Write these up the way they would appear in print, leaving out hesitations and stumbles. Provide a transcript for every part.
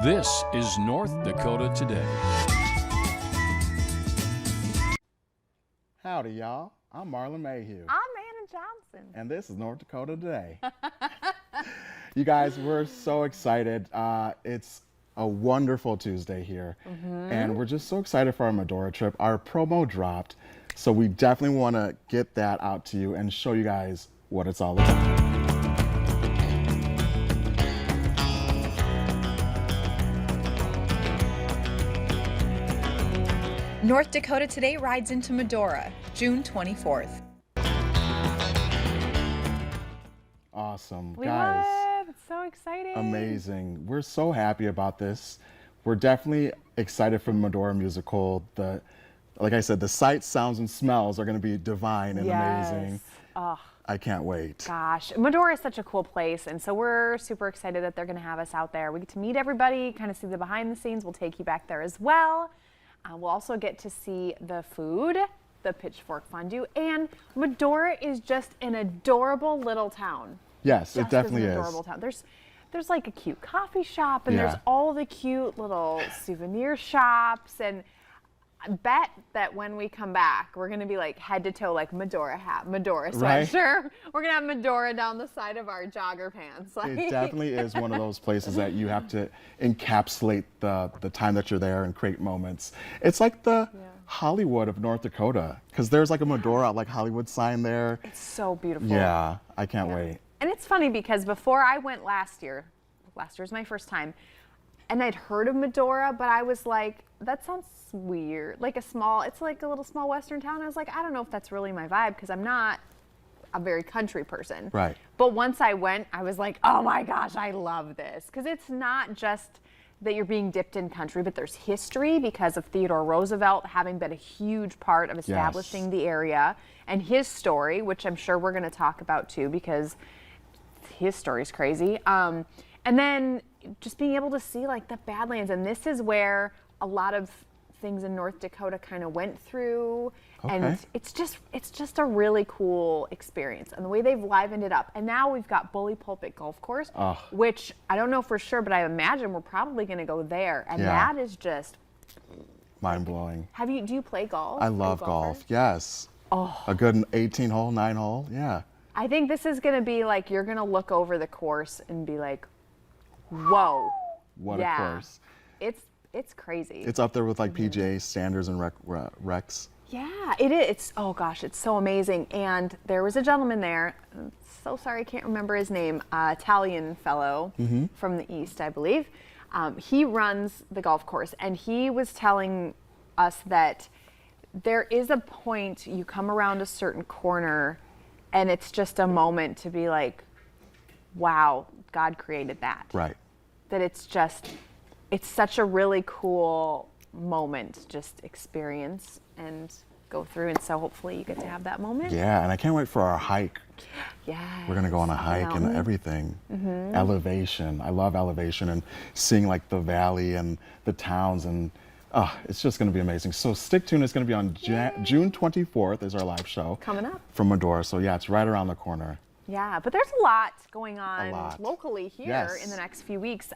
This is North Dakota Today. Howdy, y'all. I'm Marlon Mayhew. I'm Anna Johnson. And this is North Dakota Today. You guys, we're so excited. It's a wonderful Tuesday here. And we're just so excited for our Medora trip. Our promo dropped, so we definitely want to get that out to you and show you guys what it's all about. North Dakota Today rides into Medora, June 24th. Awesome. We Guys, love. It's so exciting. amazing. We're so happy about this. We're definitely excited for the Medora musical. Like I said, the sights, sounds, and smells are going to be divine and amazing. Oh, I can't wait. gosh. Medora is such a cool place, and so we're super excited that they're going to have us out there. We get to meet everybody, kind of see the behind the scenes. We'll take you back there as well. We'll also get to see the food, the pitchfork fondue, and Medora is just an adorable little town. Yes, Just it definitely an is. adorable town. There's like a cute coffee shop, and Yeah. there's all the cute little souvenir shops, and I bet that when we come back, we're gonna be like head to toe, like Medora hat, Medora Right. sweatshirt. We're gonna have Medora down the side of our jogger pants. Like, It definitely is one of those places that you have to encapsulate the time that you're there and create moments. It's like the Hollywood of North Dakota, because there's like a Medora like Hollywood sign there. it's so beautiful. Yeah, I can't wait. And it's funny because before I went last year was my first time, and I'd heard of Medora, but I was like, that sounds weird. It's like a little small western town. I was like, I don't know if that's really my vibe because I'm not a very country person. Right. But once I went, I was like, oh my gosh, I love this. Because it's not just that you're being dipped in country, but there's history because of Theodore Roosevelt having been a huge part of establishing the area, and his story, which I'm sure we're going to talk about too, because his story's crazy. And then just being able to see like the Badlands, and this is where a lot of things in North Dakota kind of went through, and it's just a really cool experience, and the way they've livened it up. And now we've got Bully Pulpit Golf Course, which I don't know for sure, but I imagine we're probably going to go there, and that is just Mind-blowing. do you play golf? I Are you love a golf. golfer? Yes. A good 18-hole, 9-hole. Yeah. I think this is going to be like, you're going to look over the course and be like, whoa. What a course. It's crazy. It's up there with like PGA standards and recs. Yeah, it is. Oh gosh, it's so amazing. And there was a gentleman there. I'm so sorry, I can't remember his name. Italian fellow from the East, I believe. He runs the golf course, and he was telling us that there is a point you come around a certain corner, and it's just a moment to be like, wow, God created that. Right. That it's such a really cool moment to just experience and go through. And so hopefully you get to have that moment. Yeah, and I can't wait for our hike. Yeah. We're gonna go on a hike and everything. Elevation. I love elevation and seeing like the valley and the towns, and it's just gonna be amazing. So stick tuned. It's gonna be on June 24th is our live show. Coming up. From Medora. So yeah, it's right around the corner. Yeah, but there's a lot going on locally here in the next few weeks.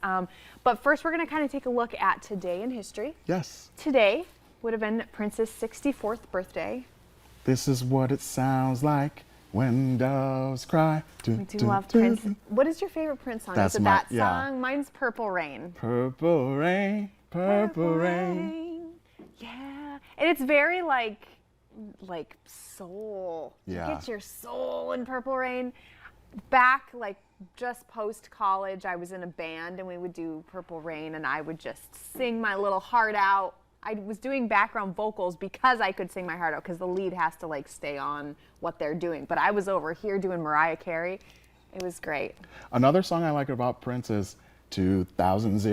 But first, we're going to kind of take a look at today in history. Yes. Today would have been Prince's 64th birthday. This is what it sounds like when doves cry. We do love Prince. What is your favorite Prince song? That's is it my- that yeah. song? Mine's Purple Rain. Purple rain, purple rain. Yeah, and it's very like soul. Yeah. You get your soul in Purple Rain. Back like just post college, I was in a band and we would do Purple Rain, and I would just sing my little heart out. I was doing background vocals because I could sing my heart out, because the lead has to like stay on what they're doing. But I was over here doing Mariah Carey. It was great. Another song I like about Prince is 2000,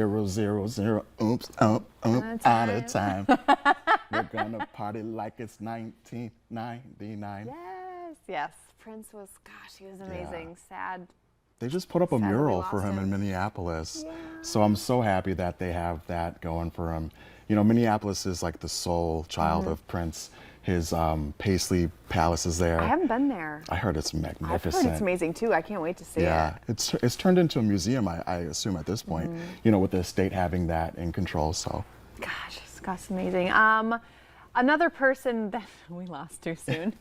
oops, out of time. We're gonna party like it's 1999. Yes. Prince was, gosh, he was amazing. Sad. They just put up a Sadly mural lost for him in him. Minneapolis. Yeah. So I'm so happy that they have that going for him. You know, Minneapolis is like the soul child of Prince. His Paisley Palace is there. I haven't been there. I heard it's I've magnificent. heard it's amazing too. I can't wait to see it. Yeah, it's turned into a museum, I assume at this point. You know, with the state having that in control. So. Gosh, it's amazing. Another person that we lost too soon.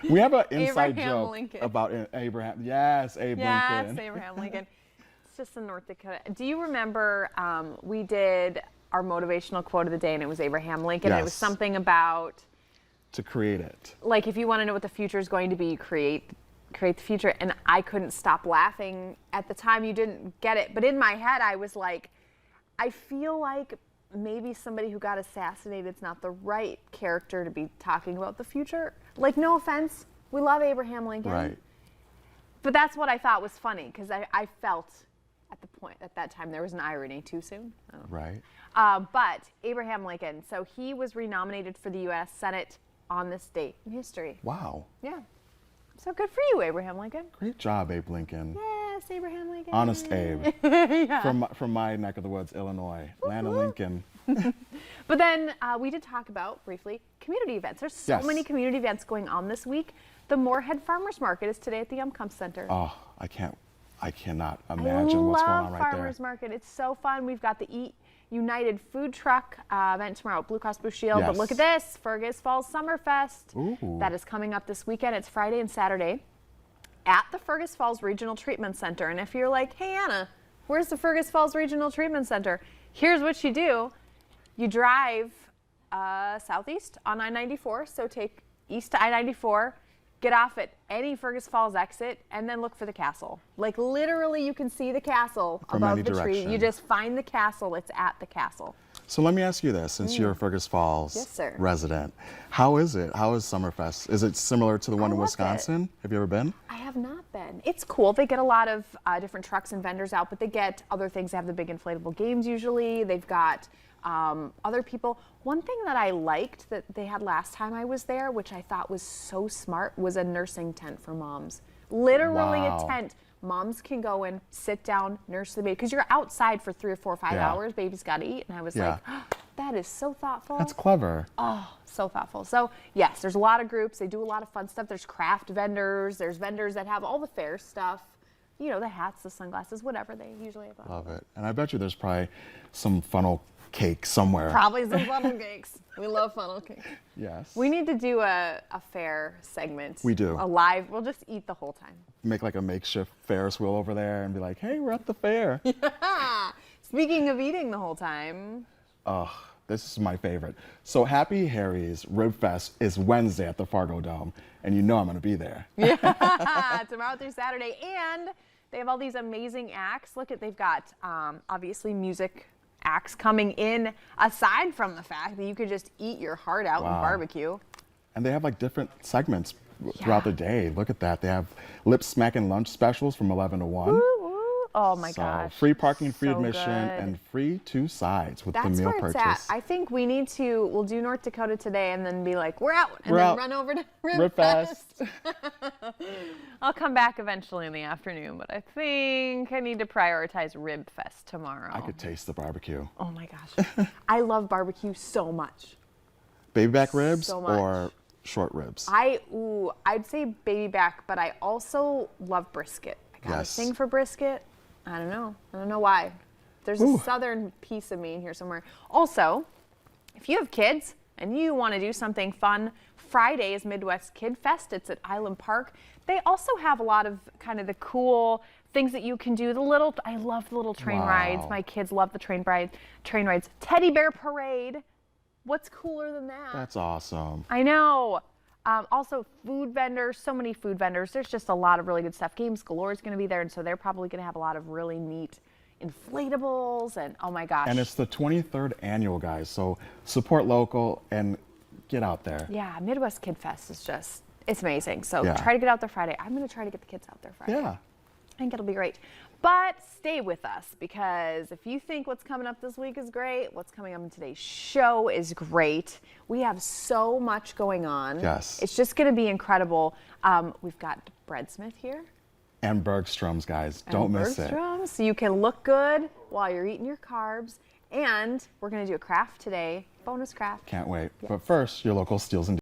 We have an inside Abraham joke Lincoln. about Abraham. Yes, Abe Yes, Lincoln. Abraham Lincoln. It's just in North Dakota. Do you remember we did our motivational quote of the day, and it was Abraham Lincoln. It was Yes. something about, To create it. like, if you want to know what the future is going to be, create the future. And I couldn't stop laughing. At the time, you didn't get it, but in my head, I was like, I feel like maybe somebody who got assassinated is not the right character to be talking about the future. Like, no offense, we love Abraham Lincoln. Right. But that's what I thought was funny, because I felt at that time there was an irony. Too soon? Oh. Right. But Abraham Lincoln, so he was renominated for the U.S. Senate on this date in history. Wow. Yeah. So good for you, Abraham Lincoln. Great job, Abe Lincoln. Yes, Abraham Lincoln. Honest Abe. Yeah. From my neck of the woods, Illinois. Land of Lincoln. But then we did talk about, briefly, community events. There's so Yes. many community events going on this week. The Moorhead Farmers Market is today at the Umcomb Center. Oh, I cannot imagine what's going on right Farmers there. Market. It's so fun. We've got the Eat United food truck event tomorrow at Blue Cross Blue Shield. But Yes. look at this, Fergus Falls Summerfest. Ooh. That is coming up this weekend. It's Friday and Saturday at the Fergus Falls Regional Treatment Center. And if you're like, hey, Anna, where's the Fergus Falls Regional Treatment Center? Here's what you do. You drive southeast on I-94, so take east to I-94, get off at any Fergus Falls exit, and then look for the castle. Like, literally, you can see the castle From above any the tree. You direction. just find the castle. It's at the castle. So let me ask you this, since you're a Fergus Falls Yes, sir. resident, how is it? How is Summerfest? Is it similar to the one in love it. Wisconsin? Have you ever been? I have not been. It's cool. They get a lot of different trucks and vendors out, but they get other things. They have the big inflatable games usually. They've got other people. One thing that I liked that they had last time I was there, which I thought was so smart, was a nursing tent for moms. Literally Wow. a tent. Moms can go in, sit down, nurse the baby. Because you're outside for 3 or 4 or 5 Yeah. hours. Baby's got to eat. And I was Yeah. like, oh, that is so thoughtful. That's clever. Oh, so thoughtful. So, yes, there's a lot of groups. They do a lot of fun stuff. There's craft vendors. There's vendors that have all the fair stuff. You know, the hats, the sunglasses, whatever they usually have. Love it. And I bet you there's probably some funnel cake somewhere. Probably some funnel cakes. We love funnel cakes. Yes. We need to do a fair segment. We do. A live. We'll just eat the whole time. Make like a makeshift Ferris wheel over there and be like, hey, we're at the fair. Speaking of eating the whole time. Oh, this is my favorite. So Happy Harry's Rib Fest is Wednesday at the Fargo Dome, and you know I'm going to be there. Tomorrow through Saturday. And they have all these amazing acts. Look at, they've got obviously music acts coming in, aside from the fact that you could just eat your heart out and Wow. barbecue. And they have like different segments throughout the day. Look at that. They have lip smacking lunch specials from 11 to 1. Woo, woo. Oh my So gosh. free parking, free So admission, good. and free 2 sides with That's the meal where it's purchase. at. I think we need to, we'll do North Dakota today and then be like, we're out. And We're then out. run over to Rib Rib Fest. Fest. I'll come back eventually in the afternoon, but I think I need to prioritize Rib Fest tomorrow. I could taste the barbecue. Oh my gosh. I love barbecue so much. Baby back ribs So much. or short ribs? I'd say baby back, but I also love brisket. I got a Yes. thing for brisket. I don't know why. There's a southern piece of me in here somewhere. Also, if you have kids and you want to do something fun, Friday is Midwest Kid Fest. It's at Island Park. They also have a lot of kind of the cool things that you can do. I love the little train rides. Wow. My kids love the train rides. Teddy bear parade. What's cooler than that? That's awesome. I know. Also, food vendors, so many food vendors. There's just a lot of really good stuff. Games Galore is going to be there, and so they're probably going to have a lot of really neat inflatables, and oh my gosh. And it's the 23rd annual, guys. So support local and get out there. Yeah, Midwest Kid Fest is just, it's amazing. So Yeah. try to get out there Friday. I'm going to try to get the kids out there Friday. Yeah. I think it'll be great. But stay with us, because if you think what's coming up this week is great, what's coming up in today's show is great. We have so much going on. Yes. It's just going to be incredible. We've got Breadsmith here. And Bergstrom's, guys. Don't miss it. Bergstrom's, so you can look good while you're eating your carbs. And we're going to do a craft today, bonus craft. Can't wait. But first, your local Steals and